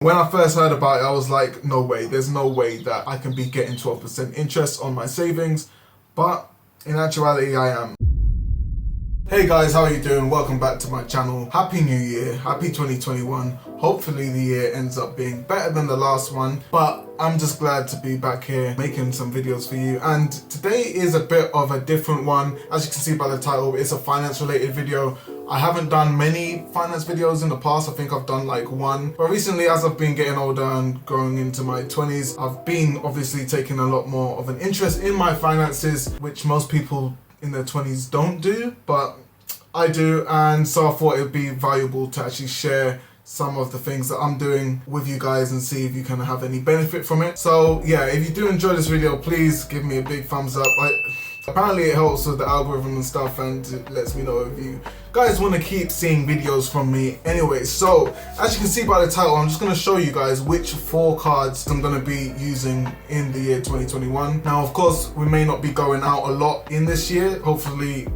When I first heard about it, I was like, no way, there's no way that I can be getting 12% interest on my savings, but in actuality I am. Hey guys, how are you doing? Welcome back to my channel. Happy New Year, happy 2021. Hopefully the year ends up being better than the last one, but I'm just glad to be back here making some videos for you. And today is a bit of a different one. As you can see by the title, it's a finance related video. I haven't done many finance videos in the past. I think I've done like one. But recently, as I've been getting older and growing into my 20s, I've been obviously taking a lot more of an interest in my finances, which most people in their 20s don't do, but I do. And so I thought it would be valuable to actually share some of the things that I'm doing with you guys and see if you can have any benefit from it. So yeah, if you do enjoy this video, please give me a big thumbs up. Apparently it helps with the algorithm and stuff, and it lets me know if you guys want to keep seeing videos from me. Anyway, so as you can see by the title, I'm just going to show you guys which 4 cards I'm going to be using in the year 2021. Now, of course, we may not be going out a lot in this year. Hopefully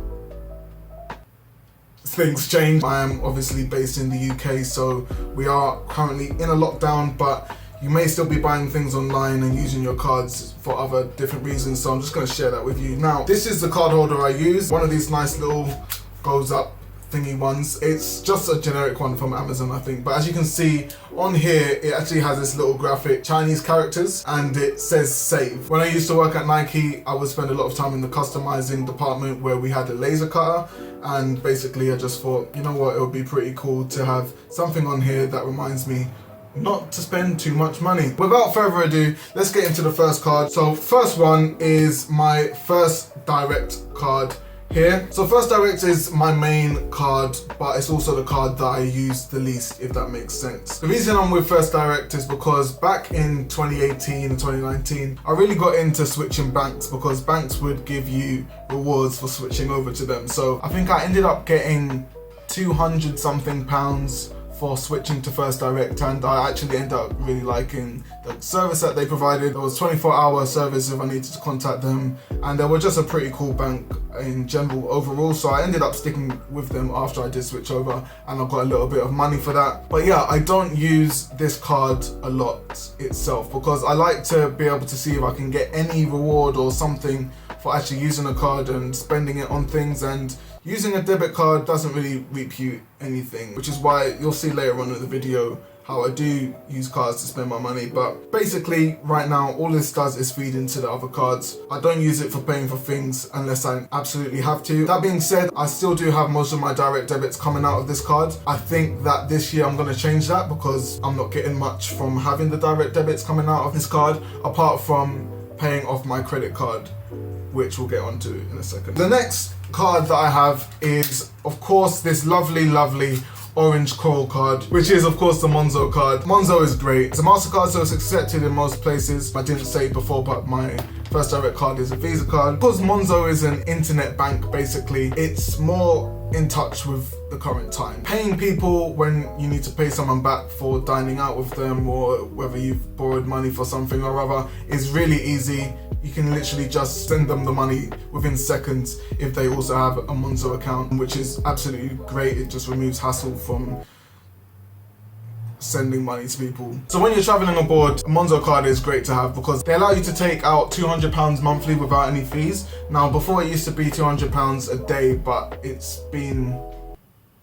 things change. I am obviously based in the UK, so we are currently in a lockdown, but you may still be buying things online and using your cards for other different reasons, so I'm just going to share that with you. Now, this is the card holder I use, one of these nice little goes up thingy ones. It's just a generic one from Amazon, I think, but as you can see on here, it actually has this little graphic Chinese characters and it says save. When I used to work at Nike, I would spend a lot of time in the customizing department where we had a laser cutter, and basically I just thought, you know what, it would be pretty cool to have something on here that reminds me not to spend too much money. Without further ado, let's get into the first card. So first one is my First Direct card here. So First Direct is my main card, but it's also the card that I use the least, if that makes sense. The reason I'm with First Direct is because back in 2018 and 2019, I really got into switching banks because banks would give you rewards for switching over to them. So I think I ended up getting 200 something pounds for switching to First Direct, and I actually ended up really liking the service that they provided. There was 24-hour service if I needed to contact them, and they were just a pretty cool bank in general overall, so I ended up sticking with them after I did switch over, and I got a little bit of money for that. But yeah, I don't use this card a lot itself because I like to be able to see if I can get any reward or something for actually using a card and spending it on things, and using a debit card doesn't really reap you anything, which is why you'll see later on in the video how I do use cards to spend my money. But basically right now all this does is feed into the other cards. I don't use it for paying for things unless I absolutely have to. That being said, I still do have most of my direct debits coming out of this card. I think that this year I'm going to change that because I'm not getting much from having the direct debits coming out of this card, apart from paying off my credit card, which we'll get onto in a second. The next card that I have is, of course, this lovely orange coral card, which is of course the Monzo card. Monzo is great. It's a MasterCard, so it's accepted in most places. I didn't say it before, but my First Direct card is a Visa card. Because Monzo is an internet bank, basically, it's more in touch with the current time. Paying people when you need to pay someone back for dining out with them, or whether you've borrowed money for something or other, is really easy. You can literally just send them the money within seconds if they also have a Monzo account, which is absolutely great. It just removes hassle from sending money to people. So when you're traveling abroad, a Monzo card is great to have because they allow you to take out £200 monthly without any fees. Now, before it used to be £200 a day, but it's been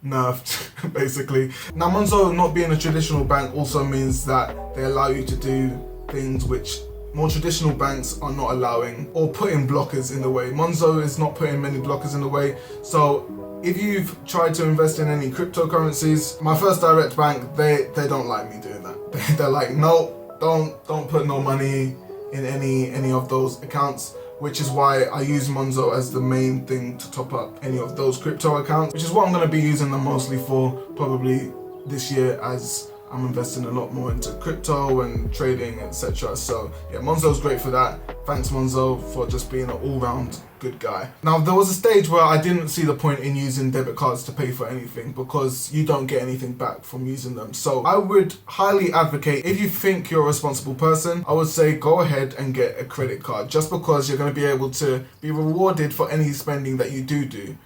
nerfed basically. Now, Monzo not being a traditional bank also means that they allow you to do things which more traditional banks are not allowing, or putting blockers in the way. Monzo is not putting many blockers in the way. So if you've tried to invest in any cryptocurrencies, my First Direct bank, they don't like me doing that. They're like, no, don't put no money in any of those accounts, which is why I use Monzo as the main thing to top up any of those crypto accounts, which is what I'm going to be using them mostly for probably this year, as I'm investing a lot more into crypto and trading, etc. So yeah, Monzo's great for that. Thanks Monzo for just being an all-round good guy. Now, there was a stage where I didn't see the point in using debit cards to pay for anything because you don't get anything back from using them. So I would highly advocate, if you think you're a responsible person, I would say go ahead and get a credit card, just because you're going to be able to be rewarded for any spending that you do.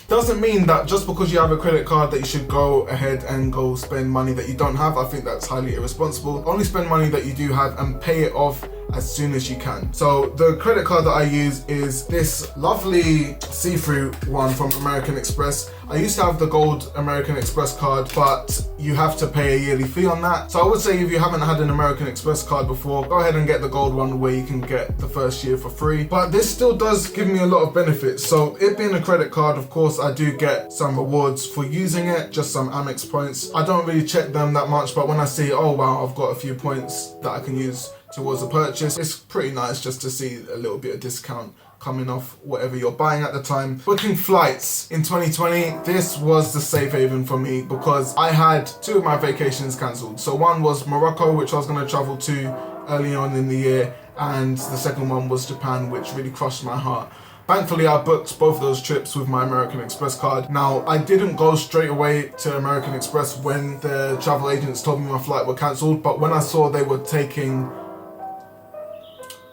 Doesn't mean that just because you have a credit card that you should go ahead and go spend money that you don't have. I think that's highly irresponsible. Only spend money that you do have and pay it off as soon as you can. So the credit card that I use is this lovely see-through one from American Express. I used to have the gold American Express card, but you have to pay a yearly fee on that. So I would say if you haven't had an American Express card before, go ahead and get the gold one where you can get the first year for free. But this still does give me a lot of benefits. So it being a credit card, of course, I do get some rewards for using it, just some Amex points. I don't really check them that much, but when I see, oh wow, I've got a few points that I can use towards a purchase, it's pretty nice just to see a little bit of discount coming off whatever you're buying at the time. Booking flights in 2020, this was the safe haven for me because I had 2 of my vacations cancelled. So one was Morocco, which I was going to travel to early on in the year, and the second one was Japan, which really crushed my heart. Thankfully, I booked both of those trips with my American Express card. Now, I didn't go straight away to American Express when the travel agents told me my flight were cancelled, but when I saw they were taking,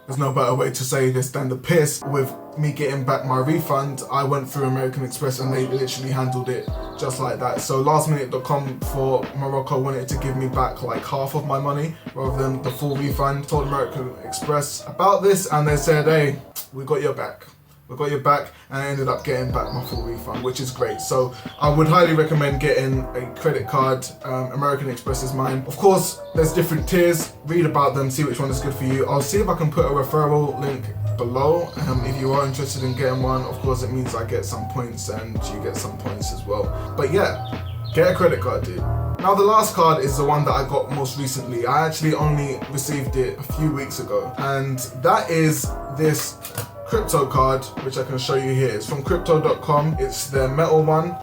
there's no better way to say this than the piss with me getting back my refund, I went through American Express and they literally handled it just like that. So lastminute.com for Morocco wanted to give me back like half of my money rather than the full refund. Told American Express about this and they said, hey, we got your back. We got your back, and I ended up getting back my full refund, which is great. So I would highly recommend getting a credit card. American Express is mine. Of course, there's different tiers. Read about them, see which one is good for you. I'll see if I can put a referral link below. If you are interested in getting one, of course, it means I get some points and you get some points as well. But yeah, get a credit card, dude. Now the last card is the one that I got most recently. I actually only received it a few weeks ago, and that is this crypto card, which I can show you here. It's from crypto.com. It's the metal one.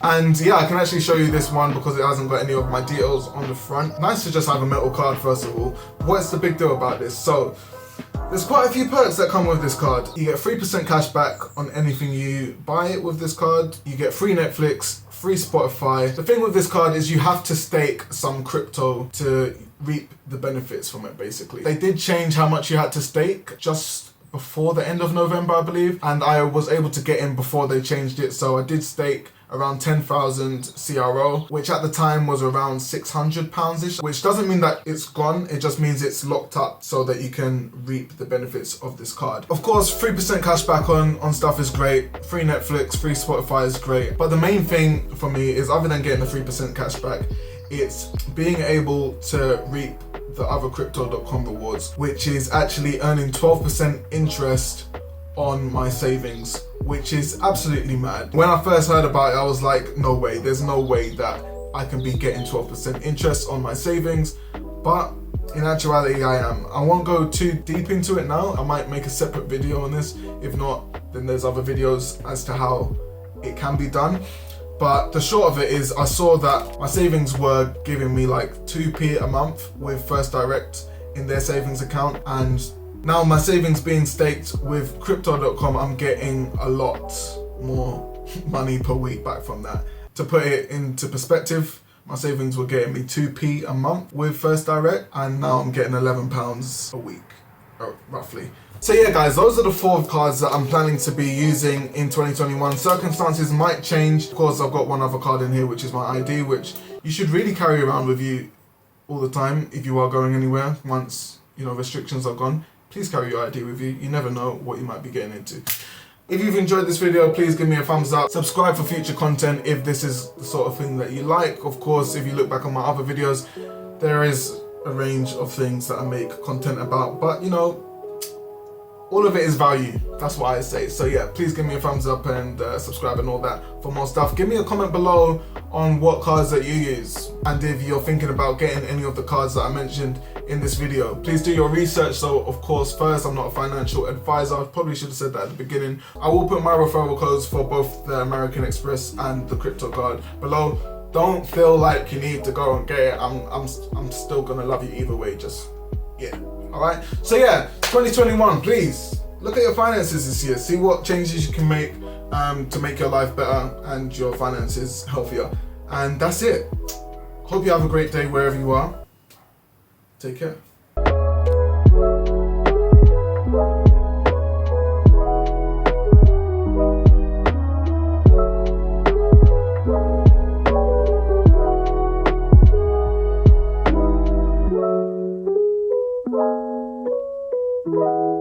And yeah, I can actually show you this one because it hasn't got any of my details on the front. Nice to just have a metal card, first of all. What's the big deal about this? So there's quite a few perks that come with this card. You get 3% cash back on anything you buy with this card. You get free Netflix, free Spotify. The thing with this card is you have to stake some crypto to reap the benefits from it, basically. They did change how much you had to stake just before the end of November, I believe, and I was able to get in before they changed it. So I did stake around 10,000 CRO, which at the time was around £600-ish, which doesn't mean that it's gone, it just means it's locked up so that you can reap the benefits of this card. Of course, 3% cash back on stuff is great, free Netflix, free Spotify is great, but the main thing for me is, other than getting the 3% cash back, it's being able to reap the other crypto.com rewards, which is actually earning 12% interest on my savings, which is absolutely mad. When I first heard about it, I was like, no way, there's no way that I can be getting 12% interest on my savings, but in actuality I am. I won't go too deep into it now. I might make a separate video on this. If not, then there's other videos as to how it can be done. But the short of it is, I saw that my savings were giving me like 2p a month with First Direct in their savings account, and now my savings being staked with crypto.com, I'm getting a lot more money per week back from that. To put it into perspective, my savings were getting me 2p a month with First Direct, and now I'm getting £11 a week, roughly. So yeah guys, those are the 4 cards that I'm planning to be using in 2021. Circumstances might change. Of course, I've got one other card in here, which is my ID, which you should really carry around with you all the time if you are going anywhere. Once, you know, restrictions are gone, please carry your ID with you. You never know what you might be getting into. If you've enjoyed this video, please give me a thumbs up. Subscribe for future content if this is the sort of thing that you like. Of course, if you look back on my other videos, there is a range of things that I make content about, but you know, all of it is value. That's what I say. So yeah, please give me a thumbs up and subscribe and all that for more stuff. Give me a comment below on what cards that you use, and if you're thinking about getting any of the cards that I mentioned in this video. Please do your research. So of course, first, I'm not a financial advisor. I probably should have said that at the beginning. I will put my referral codes for both the American Express and the crypto card below. Don't feel like you need to go and get it. I'm still gonna love you either way. Just yeah. Alright, so yeah, 2021, please look at your finances this year. See what changes you can make to make your life better and your finances healthier. And that's it. Hope you have a great day wherever you are. Take care. you.